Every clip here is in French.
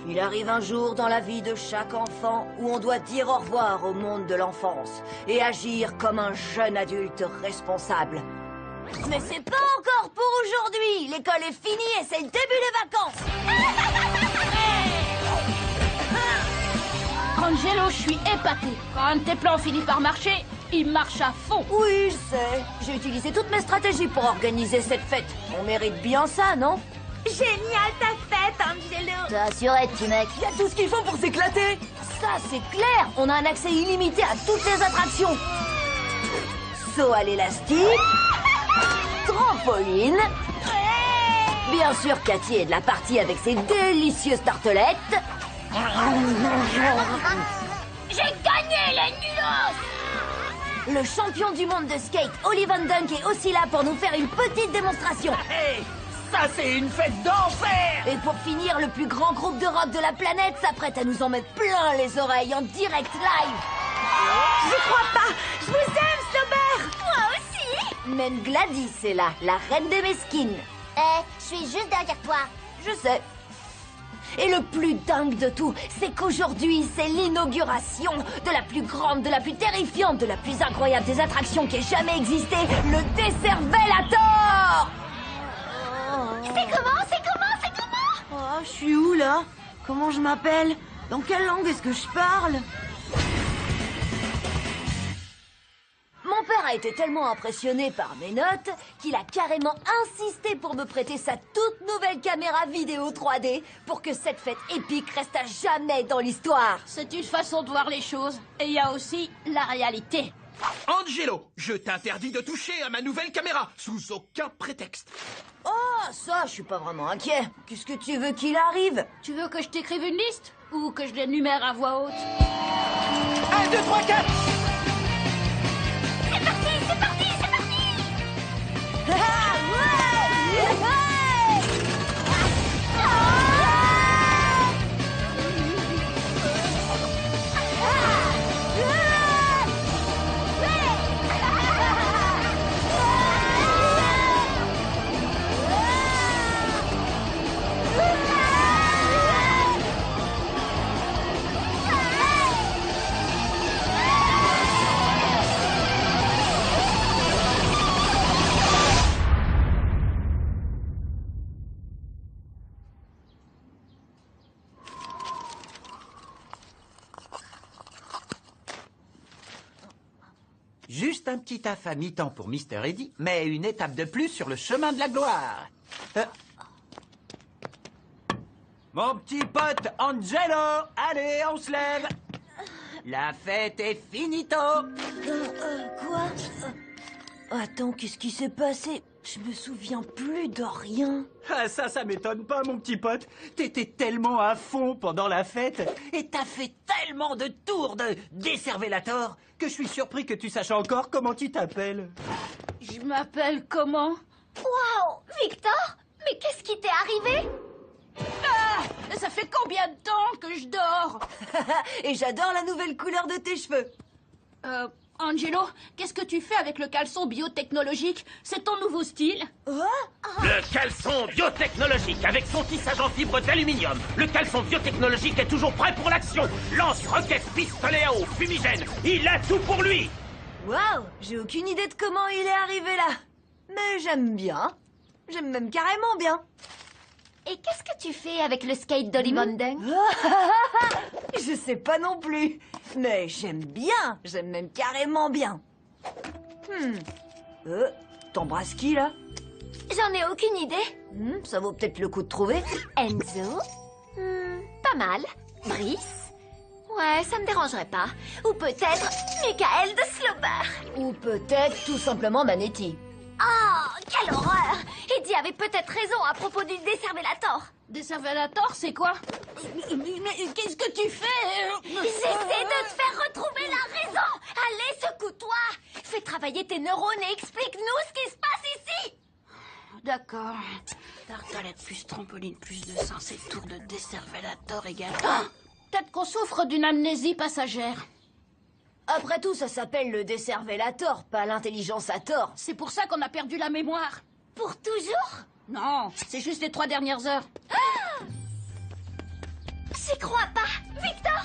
Il arrive un jour dans la vie de chaque enfant où on doit dire au revoir au monde de l'enfance et agir comme un jeune adulte responsable. Mais c'est pas encore pour aujourd'hui. L'école est finie et c'est le début des vacances. Angelo, je suis épaté. Quand un de tes plans finit par marcher, il marche à fond. Oui, je sais. J'ai utilisé toutes mes stratégies pour organiser cette fête. On mérite bien ça, non? Génial ta fête, Angelo. T'assurette, tu mec. Il y a tout ce qu'il faut pour s'éclater. Ça, c'est clair. On a un accès illimité à toutes les attractions. Saut à l'élastique. Trampoline. Bien sûr, Cathy est de la partie avec ses délicieuses tartelettes. J'ai gagné les nulos. Le champion du monde de skate, Ollie Van Dunk, est aussi là pour nous faire une petite démonstration. Hey, ça c'est une fête d'enfer! Et pour finir, le plus grand groupe de rock de la planète s'apprête à nous en mettre plein les oreilles en direct live. Je crois pas. Je vous aime, Slobber. Moi aussi. Même Gladys est là, la reine des mesquines. Je suis juste derrière toi. Je sais. Et le plus dingue de tout, c'est qu'aujourd'hui, c'est l'inauguration de la plus grande, de la plus terrifiante, de la plus incroyable des attractions qui ait jamais existé, le Décervellator! C'est comment Oh, je suis où, là? Comment je m'appelle? Dans quelle langue est-ce que je parle? Mon père a été tellement impressionné par mes notes qu'il a carrément insisté pour me prêter sa toute nouvelle caméra vidéo 3D pour que cette fête épique reste à jamais dans l'histoire. C'est une façon de voir les choses. Et il y a aussi la réalité. Angelo, je t'interdis de toucher à ma nouvelle caméra, sous aucun prétexte. Oh, ça, je suis pas vraiment inquiet. Qu'est-ce que tu veux qu'il arrive? Tu veux que je t'écrive une liste? Ou que je l'énumère à voix haute? 1, 2, 3, 4! C'est parti. Ah, ouais! Ouais! Juste un petit taf à mi-temps pour Mr. Eddy, mais une étape de plus sur le chemin de la gloire. Mon petit pote Angelo, allez, on se lève. La fête est finito. Quoi? Attends, qu'est-ce qui s'est passé? Je me souviens plus de rien. Ah, ça m'étonne pas, mon petit pote. T'étais tellement à fond pendant la fête et t'as fait tellement de tours de Décervellator que je suis surpris que tu saches encore comment tu t'appelles. Je m'appelle comment? Waouh, Victor. Mais qu'est-ce qui t'est arrivé? Ah! Ça fait combien de temps que je dors? Et j'adore la nouvelle couleur de tes cheveux. Angelo, qu'est-ce que tu fais avec le caleçon biotechnologique? C'est ton nouveau style? Le caleçon biotechnologique avec son tissage en fibre d'aluminium. Le caleçon biotechnologique est toujours prêt pour l'action. Lance, roquette, pistolet à eau, fumigène. Il a tout pour lui. Waouh, j'ai aucune idée de comment il est arrivé là. Mais j'aime bien. J'aime même carrément bien. Et qu'est-ce que tu fais avec le skate d'Ollie Van Dunk? Je sais pas non plus. Mais j'aime bien. J'aime même carrément bien. T'embrasses qui là? J'en ai aucune idée. Ça vaut peut-être le coup de trouver. Enzo? Pas mal. Brice? Ouais, ça me dérangerait pas. Ou peut-être Michael de Slobber. Ou peut-être tout simplement Manetti. Oh, quelle horreur! Eddie avait peut-être raison à propos du Décervellator. Décervellator, c'est quoi? Mais qu'est-ce que tu fais? J'essaie de te faire retrouver la raison. Allez, secoue-toi. Fais travailler tes neurones et explique-nous ce qui se passe ici. D'accord. Tartelette plus trampoline plus de sang, c'est tour de Décervellator égale... Ah! Peut-être qu'on souffre d'une amnésie passagère. Après tout, ça s'appelle le Décervellator, pas l'intelligence à tort. C'est pour ça qu'on a perdu la mémoire. Pour toujours? Non, c'est juste les 3 dernières heures. J'y crois pas. Victor,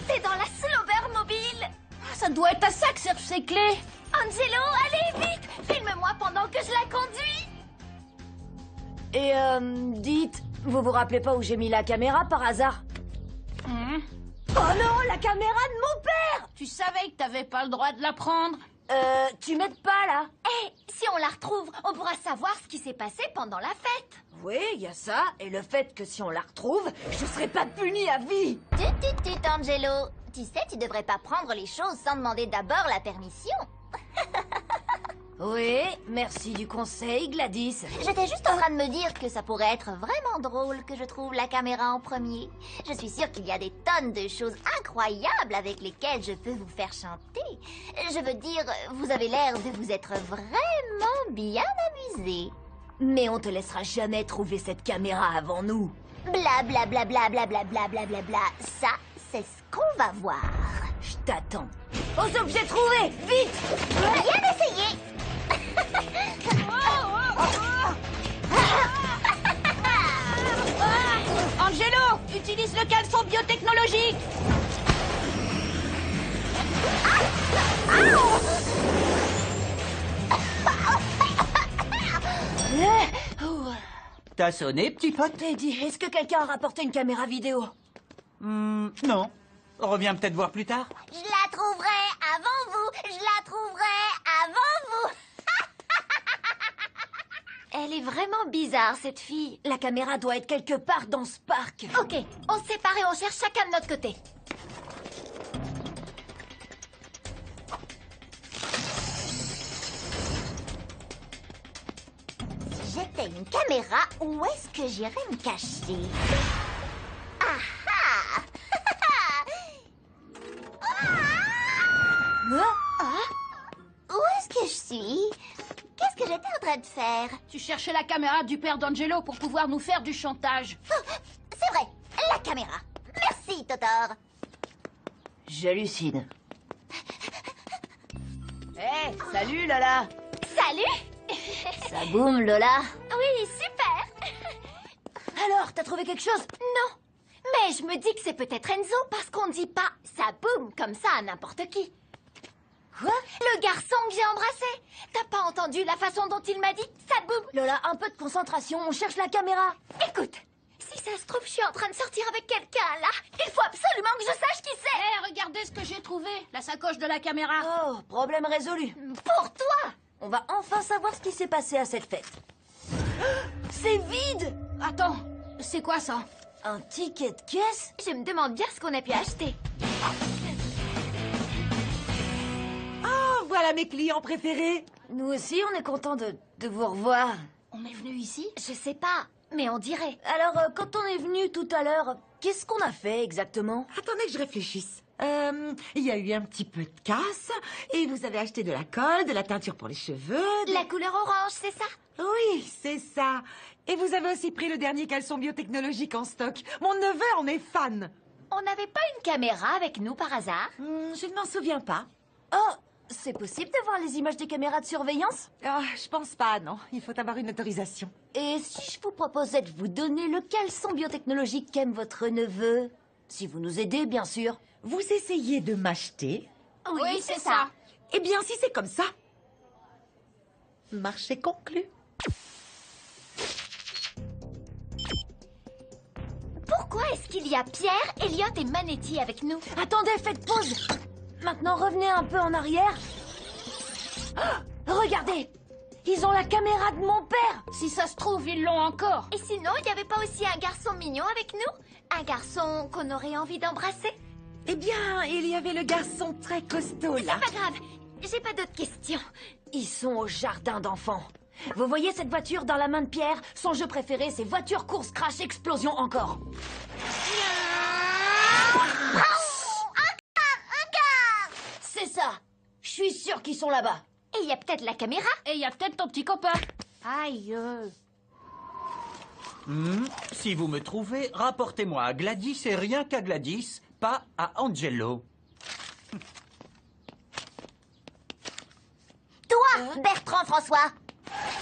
t'es dans la Slobber mobile. Ça doit être à ça que servent ces clés. Angelo, allez vite. Filme-moi pendant que je la conduis. Et dites, vous vous rappelez pas où j'ai mis la caméra par hasard? Oh non, la caméra de mon père! Tu savais que t'avais pas le droit de la prendre. Tu m'aides pas là? Eh, si on la retrouve, on pourra savoir ce qui s'est passé pendant la fête. Oui, il y a ça, et le fait que si on la retrouve, je serai pas puni à vie! Tut, Angelo. Tu sais, tu devrais pas prendre les choses sans demander d'abord la permission. Oui, merci du conseil, Gladys. J'étais juste en train de me dire que ça pourrait être vraiment drôle que je trouve la caméra en premier. Je suis sûre qu'il y a des tonnes de choses incroyables avec lesquelles je peux vous faire chanter. Je veux dire, vous avez l'air de vous être vraiment bien amusé. Mais on te laissera jamais trouver cette caméra avant nous. Bla bla bla bla bla bla bla bla bla bla. Ça, c'est ce qu'on va voir. Je t'attends. Aux objets trouvés, vite! Bien essayé. Angelo, utilise le caleçon biotechnologique. T'as sonné, petit pote? Teddy, est-ce que quelqu'un a rapporté une caméra vidéo? Non. Reviens peut-être voir plus tard. Je la trouverai avant vous. Je la trouverai avant vous. Elle est vraiment bizarre, cette fille. La caméra doit être quelque part dans ce parc. Ok, on se sépare et on cherche chacun de notre côté. Si j'étais une caméra, où est-ce que j'irais me cacher? Ah ah! Où est-ce que je suis? Qu'est-ce que j'étais en train de faire? Tu cherchais la caméra du père d'Angelo pour pouvoir nous faire du chantage. C'est vrai, la caméra. Merci, Totor. J'hallucine. Hé, salut Lola. Salut. Ça boum, Lola. Oui, super. Alors, t'as trouvé quelque chose? Non, mais je me dis que c'est peut-être Enzo parce qu'on dit pas ça boum comme ça à n'importe qui. Quoi? Le garçon que j'ai embrassé. T'as pas entendu la façon dont il m'a dit ça boum? Lola, un peu de concentration, on cherche la caméra. Écoute, si ça se trouve, je suis en train de sortir avec quelqu'un là. Il faut absolument que je sache qui c'est. Hé, regardez ce que j'ai trouvé. La sacoche de la caméra. Oh, problème résolu. Pour toi. On va enfin savoir ce qui s'est passé à cette fête. C'est vide! Attends, c'est quoi ça? Un ticket de caisse? Je me demande bien ce qu'on a pu acheter. Oh, voilà mes clients préférés. Nous aussi, on est content de vous revoir. On est venu ici? Je sais pas, mais on dirait. Alors, quand on est venu tout à l'heure, qu'est-ce qu'on a fait exactement? Attendez que je réfléchisse. Il y a eu un petit peu de casse et vous avez acheté de la colle, de la teinture pour les cheveux. La couleur orange, c'est ça? Oui, c'est ça. Et vous avez aussi pris le dernier caleçon biotechnologique en stock. Mon neveu en est fan. On n'avait pas une caméra avec nous par hasard? Je ne m'en souviens pas. Oh, c'est possible de voir les images des caméras de surveillance? Oh, je pense pas, non. Il faut avoir une autorisation. Et si je vous proposais de vous donner le caleçon biotechnologique qu'aime votre neveu? Si vous nous aidez, bien sûr. Vous essayez de m'acheter? Oui, c'est ça. Eh bien, si c'est comme ça, marché conclu. Pourquoi est-ce qu'il y a Pierre, Elliot et Manetti avec nous? Attendez, faites pause. Maintenant, revenez un peu en arrière. Oh, regardez, ils ont la caméra de mon père. Si ça se trouve, ils l'ont encore. Et sinon, il n'y avait pas aussi un garçon mignon avec nous? Un garçon qu'on aurait envie d'embrasser? Eh bien, il y avait le garçon très costaud, là. Pas grave, j'ai pas d'autres questions. Ils sont au jardin d'enfants. Vous voyez cette voiture dans la main de Pierre? Son jeu préféré, c'est voiture, course, crash, explosion encore. C'est ça. Je suis sûre qu'ils sont là-bas. Et il y a peut-être la caméra? Et il y a peut-être ton petit copain. Aïe. Si vous me trouvez, rapportez-moi à Gladys et rien qu'à Gladys, pas à Angelo. Toi, Bertrand François.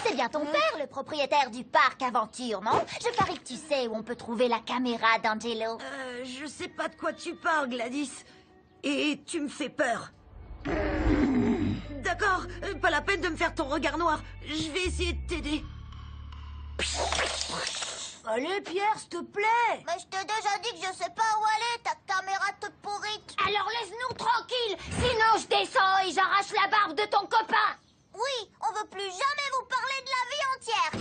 C'est bien ton père, le propriétaire du parc Aventure, non? Je parie que tu sais où on peut trouver la caméra d'Angelo. Je sais pas de quoi tu parles, Gladys. Et tu me fais peur. D'accord, pas la peine de me faire ton regard noir. Je vais essayer de t'aider. Allez, Pierre, s'il te plaît. Mais je t'ai déjà dit que je sais pas où aller, ta caméra toute pourrite. Alors laisse-nous tranquilles, sinon je descends et j'arrache la barbe de ton copain. Oui, on veut plus jamais vous parler de la vie entière.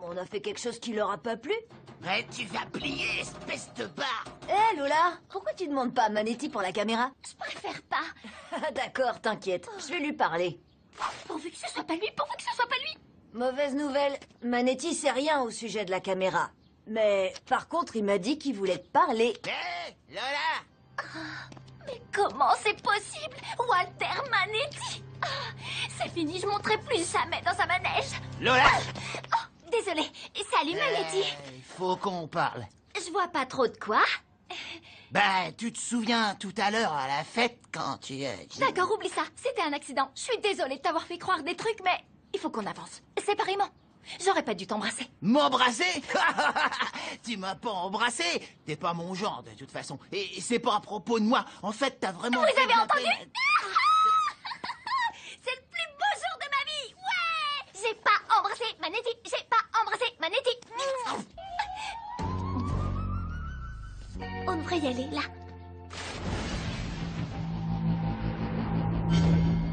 On a fait quelque chose qui leur a pas plu. Mais tu vas plier, espèce de barre. Hé, Lola, pourquoi tu demandes pas à Manetti pour la caméra? Je préfère pas. D'accord, t'inquiète, je vais lui parler. Pourvu que ce soit pas lui, pourvu que ce soit pas lui. Mauvaise nouvelle, Manetti sait rien au sujet de la caméra. Mais par contre, il m'a dit qu'il voulait te parler. Hé, Lola. Mais comment c'est possible? Walter Manetti. C'est fini, je monterai plus jamais dans un manège. Lola. Désolée. Salut Manetti. Il faut qu'on parle. Je vois pas trop de quoi. Ben, tu te souviens tout à l'heure à la fête quand tu... D'accord, oublie ça. C'était un accident. Je suis désolée de t'avoir fait croire des trucs, mais il faut qu'on avance. Séparément. J'aurais pas dû t'embrasser. M'embrasser? Tu m'as pas embrassé. T'es pas mon genre de toute façon. Et c'est pas à propos de moi. En fait, t'as vraiment... Vous fait avez de la entendu? peine. C'est le plus beau jour de ma vie. Ouais. J'ai pas embrassé Manetti. J'ai pas embrassé Manetti. On devrait y aller, là.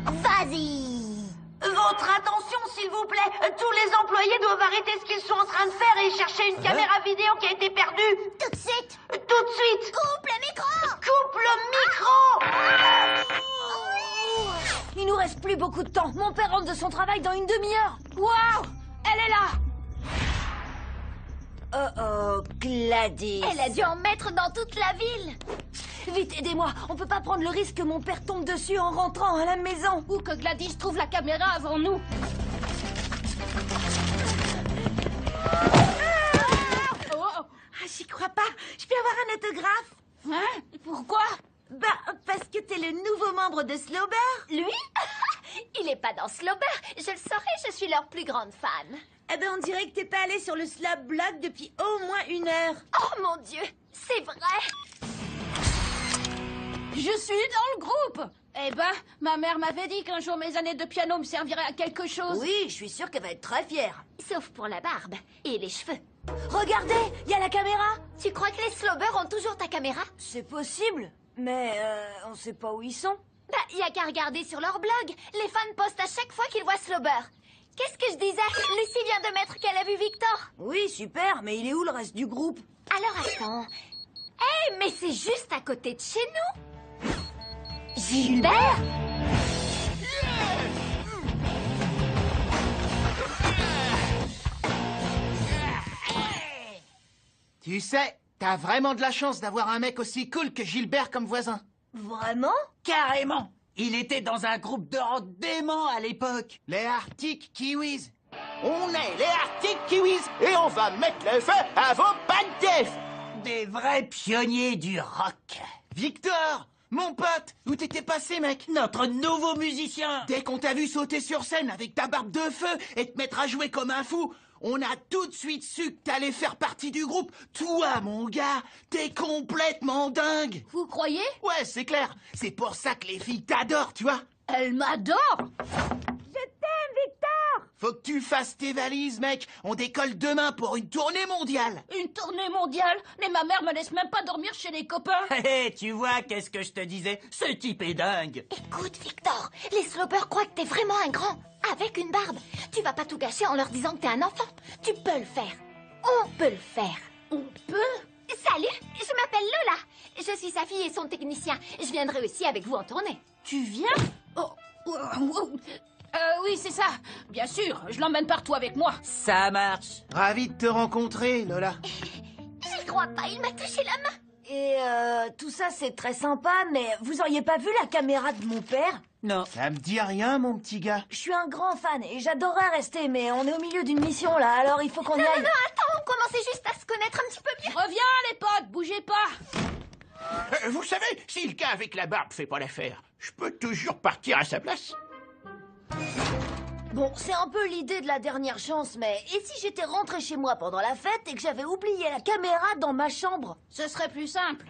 Vas-y. Votre attention, s'il vous plaît. Tous les employés doivent arrêter ce qu'ils sont en train de faire et chercher une caméra vidéo qui a été perdue. Tout de suite. Tout de suite. Coupe le micro. Coupe le micro. Il nous reste plus beaucoup de temps. Mon père rentre de son travail dans une demi-heure. Waouh, elle est là. Oh, Gladys. Elle a dû en mettre dans toute la ville. Vite, aidez-moi. On peut pas prendre le risque que mon père tombe dessus en rentrant à la maison. Ou que Gladys trouve la caméra avant nous. Oh, J'y crois pas. Je peux avoir un autographe? hein? Pourquoi? Bah, parce que t'es le nouveau membre de Slobber. Lui? Il est pas dans Slobber. Je le saurais, je suis leur plus grande fan. Eh ben, on dirait que t'es pas allé sur le Slab Blog depuis au moins 1 heure. Oh mon Dieu, c'est vrai. Je suis dans le groupe. Eh ben, ma mère m'avait dit qu'un jour mes années de piano me serviraient à quelque chose. Oui, je suis sûre qu'elle va être très fière. Sauf pour la barbe et les cheveux. Regardez, il y a la caméra. Tu crois que les Slobber ont toujours ta caméra? C'est possible, mais on sait pas où ils sont. Bah, y a qu'à regarder sur leur blog. Les fans postent à chaque fois qu'ils voient Slobber. Qu'est-ce que je disais? Lucie vient de mettre qu'elle a vu Victor. Oui, super, mais il est où le reste du groupe? Alors attends. Eh, mais c'est juste à côté de chez nous. Gilbert? Tu sais, t'as vraiment de la chance d'avoir un mec aussi cool que Gilbert comme voisin. Vraiment? Carrément. Il était dans un groupe de rock dément à l'époque. Les Arctic Kiwis. On est les Arctic Kiwis et on va mettre le feu à vos pattes. Des vrais pionniers du rock. Victor, mon pote, où t'étais passé, mec? Notre nouveau musicien. Dès qu'on t'a vu sauter sur scène avec ta barbe de feu et te mettre à jouer comme un fou, on a tout de suite su que t'allais faire partie du groupe. Toi, mon gars, t'es complètement dingue. Vous croyez? Ouais, c'est clair. C'est pour ça que les filles t'adorent, tu vois. Elle m'adore. Faut que tu fasses tes valises, mec. On décolle demain pour une tournée mondiale. Une tournée mondiale? Mais ma mère me laisse même pas dormir chez les copains. Hé, tu vois, qu'est-ce que je te disais? Ce type est dingue. Écoute, Victor, les Slobber croient que t'es vraiment un grand, avec une barbe. Tu vas pas tout gâcher en leur disant que t'es un enfant. Tu peux le faire. On peut le faire. On peut? Salut, je m'appelle Lola. Je suis sa fille et son technicien. Je viendrai aussi avec vous en tournée. Tu viens? Oui, c'est ça. Bien sûr, je l'emmène partout avec moi. Ça marche. Ravi de te rencontrer, Lola. J'y crois pas, il m'a touché la main. Et tout ça, c'est très sympa, mais vous auriez pas vu la caméra de mon père? Non. Ça me dit rien, mon petit gars. Je suis un grand fan et j'adorerais rester, mais on est au milieu d'une mission là, alors il faut qu'on y aille. Non, attends, on commençait juste à se connaître un petit peu mieux. Reviens, les potes, bougez pas. Vous savez, si le gars avec la barbe fait pas l'affaire, je peux toujours partir à sa place. Bon, c'est un peu l'idée de la dernière chance, mais et si j'étais rentrée chez moi pendant la fête et que j'avais oublié la caméra dans ma chambre? Ce serait plus simple.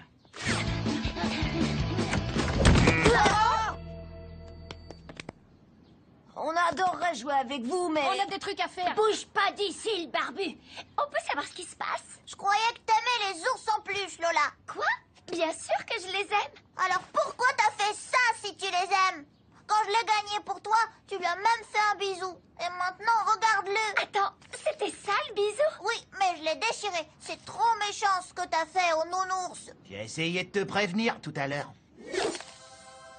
On adorerait jouer avec vous, mais... On a des trucs à faire. Bouge pas d'ici, le barbu. On peut savoir ce qui se passe? Je croyais que t'aimais les ours en peluche, Lola. Quoi? Bien sûr que je les aime. Alors pourquoi t'as fait ça si tu les aimes? Quand je l'ai gagné pour toi, tu lui as même fait un bisou. Et maintenant, regarde-le. Attends, c'était ça le bisou? Oui, mais je l'ai déchiré. C'est trop méchant ce que t'as fait au nounours. J'ai essayé de te prévenir tout à l'heure.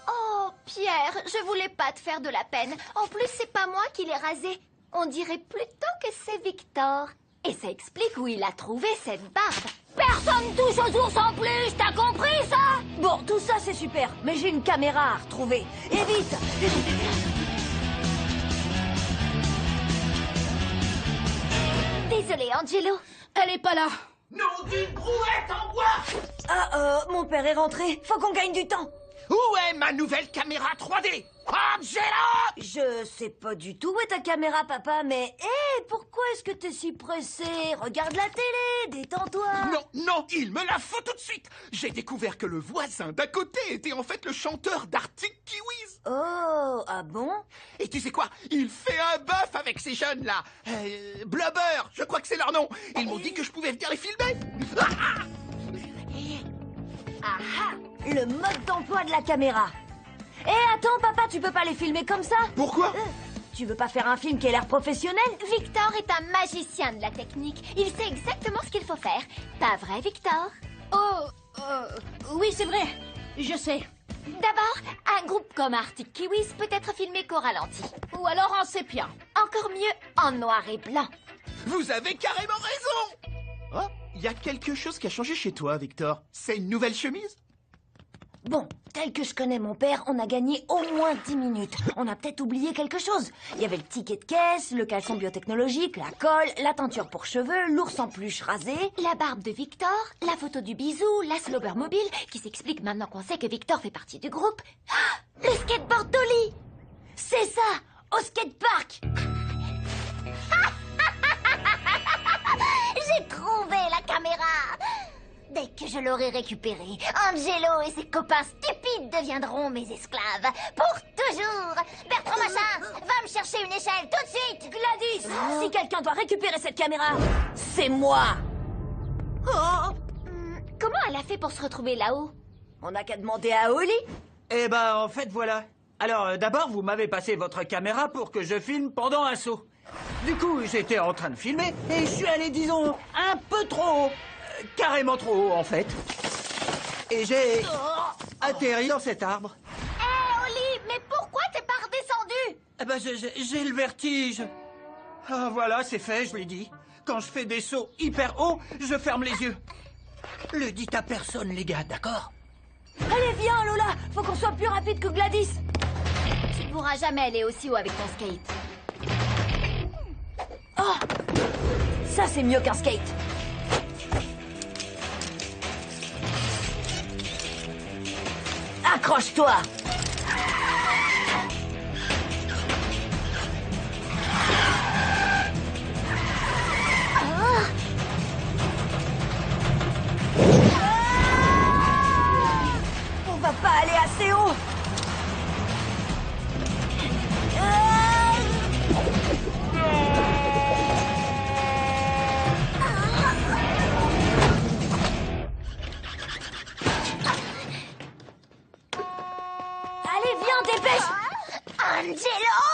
Oh, Pierre, je voulais pas te faire de la peine. En plus, c'est pas moi qui l'ai rasé. On dirait plutôt que c'est Victor. Et ça explique où il a trouvé cette barbe. Personne touche aux ours en plus, t'as compris ça? Bon, tout ça c'est super, mais j'ai une caméra à retrouver. Et vite! Désolé, Angelo. Elle est pas là. Nom d'une brouette en bois! Ah, mon père est rentré, faut qu'on gagne du temps. Où est ma nouvelle caméra 3D? Angela! Je sais pas du tout où est ta caméra, papa, mais... Hé, pourquoi est-ce que t'es si pressé? Regarde la télé, détends-toi. Non, il me la faut tout de suite! J'ai découvert que le voisin d'à côté était en fait le chanteur d'Arctic Kiwis! Oh, ah bon? Et tu sais quoi? Il fait un bœuf avec ces jeunes-là! Blubber, je crois que c'est leur nom! Ils m'ont dit que je pouvais venir les filmer! Ah, le mode d'emploi de la caméra. Eh, attends, papa, tu peux pas les filmer comme ça? Pourquoi? Tu veux pas faire un film qui a l'air professionnel? Victor est un magicien de la technique. Il sait exactement ce qu'il faut faire. Pas vrai, Victor? Oui, c'est vrai. Je sais. D'abord, un groupe comme Arctic Kiwis peut être filmé qu'au ralenti. Ou alors en sépia. Encore mieux, en noir et blanc. Vous avez carrément raison! Oh, il y a quelque chose qui a changé chez toi, Victor. C'est une nouvelle chemise? Bon, tel que je connais mon père, on a gagné au moins 10 minutes. On a peut-être oublié quelque chose. Il y avait le ticket de caisse, le caleçon biotechnologique, la colle, la teinture pour cheveux, l'ours en peluche rasé. La barbe de Victor, la photo du bisou, la slobber mobile, qui s'explique maintenant qu'on sait que Victor fait partie du groupe. Ah, le skateboard d'Oli! C'est ça! Au skatepark! J'ai trouvé la caméra. Dès que je l'aurai récupérée, Angelo et ses copains stupides deviendront mes esclaves. Pour toujours. Bertrand Machin, va me chercher une échelle tout de suite. Gladys! Si quelqu'un doit récupérer cette caméra, c'est moi! Oh! Comment elle a fait pour se retrouver là-haut? On n'a qu'à demander à Oli. Eh ben, en fait, voilà. Alors, d'abord, vous m'avez passé votre caméra pour que je filme pendant un saut. Du coup, j'étais en train de filmer et je suis allé, disons, un peu trop haut. Carrément trop haut, en fait. Et j'ai atterri dans cet arbre. Hé, Oli, mais pourquoi t'es pas redescendu? Eh ben, j'ai le vertige. Ah, voilà, c'est fait, je l'ai dit. Quand je fais des sauts hyper hauts, je ferme les yeux. Le dites à personne, les gars, d'accord? Allez, viens, Lola! Faut qu'on soit plus rapide que Gladys! Tu pourras jamais aller aussi haut avec ton skate. Oh! Ça, c'est mieux qu'un skate. Accroche-toi! On va pas aller assez haut! Allez, viens, dépêche! Angelo!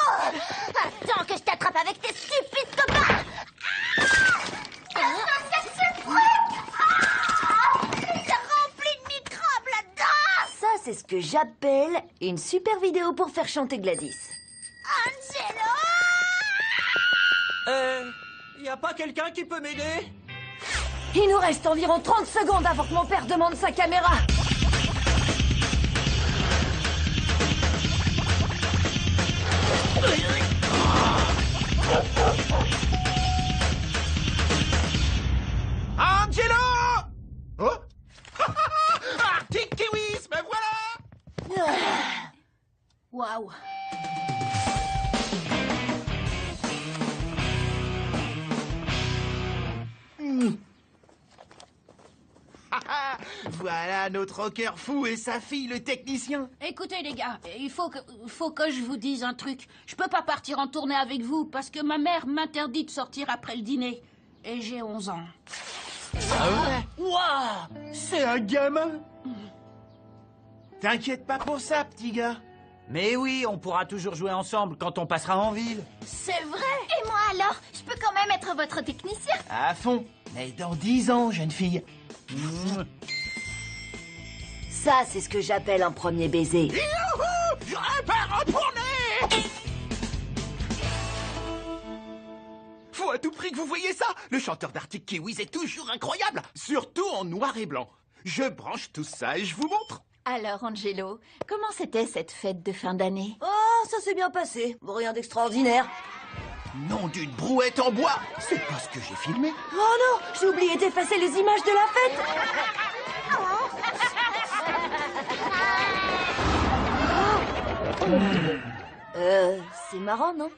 Attends que je t'attrape avec tes stupides copains! C'est rempli de microbes là-dedans! Ça, c'est ce que j'appelle une super vidéo pour faire chanter Gladys. Angelo! Y a pas quelqu'un qui peut m'aider? Il nous reste environ 30 secondes avant que mon père demande sa caméra. Angelo! Oh? Arctic Kiwis, me voilà! Waouh. Voilà notre rocker fou et sa fille, le technicien. Écoutez les gars, il faut que je vous dise un truc. Je peux pas partir en tournée avec vous parce que ma mère m'interdit de sortir après le dîner. Et j'ai 11 ans. Waouh! C'est un gamin! T'inquiète pas pour ça, petit gars. Mais oui, on pourra toujours jouer ensemble quand on passera en ville. C'est vrai? Et moi alors? Je peux quand même être votre technicien? À fond. Mais dans 10 ans, jeune fille. Ça, c'est ce que j'appelle un premier baiser. Je répare un poney! Faut à tout prix que vous voyez ça. Le chanteur d'Arctic Kiwis est toujours incroyable, surtout en noir et blanc. Je branche tout ça et je vous montre. Alors, Angelo, comment c'était cette fête de fin d'année? Oh, ça s'est bien passé. Rien d'extraordinaire. Nom d'une brouette en bois. C'est pas ce que j'ai filmé. Oh non, j'ai oublié d'effacer les images de la fête. C'est marrant, non?